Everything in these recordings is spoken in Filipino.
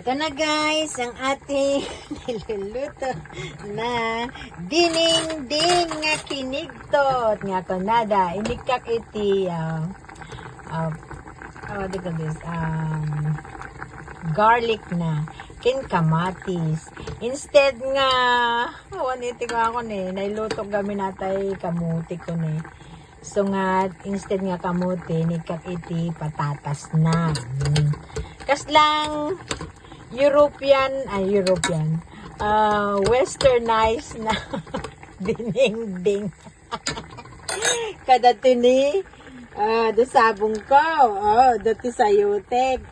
Ito na guys, ang ating niluluto na dinding nga kinigtot nga kanada. Inikak iti garlic na kin kamatis. Instead nga iti ko ako nailuto kami natay kamuti ko So nga instead nga kamuti nikak iti patatas na. Kaslang westernized na dinengding. Kada tini do sabong ko. Dati sayutek.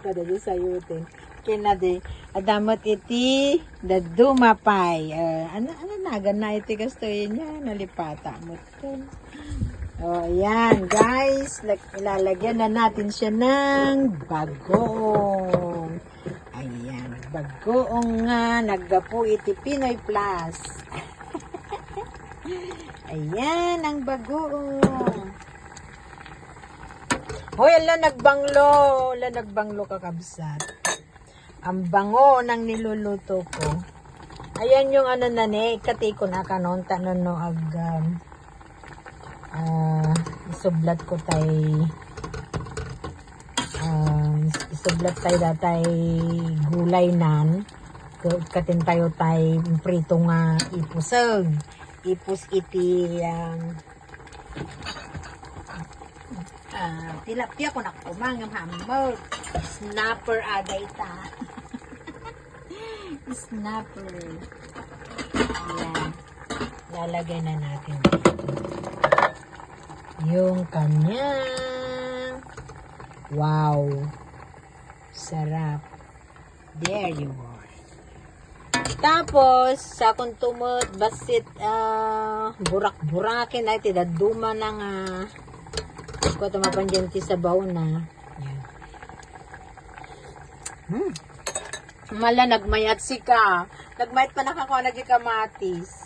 Kada do sayutek. Kinade adamat iti dadumapay. Ano na iti kastoy niya nalipata mo. Yan guys, ilalagyan na natin siya ng bagoong. Ayan, bagoong nga naggapo iti Pinoy Plus. Ayan ang bagoong. Hoy, nagbanglo kakabsat. Ang bango ng niluluto ko. Ayan yung katiko na kanonta no isublat ko datay gulay nan katin tayo prito nga ipus iti tilapia ko nakumang hamburg snapper aday ta snapper. Ayan, lalagay na natin yung kanyang sarap. There you are. Tapos sa kung tumot basit burak-burakin ay tidaduma na nga ko tumapan ti sabaw na. Mala nagmayat sika. Nagmayat pa nakakuha nagikamatis.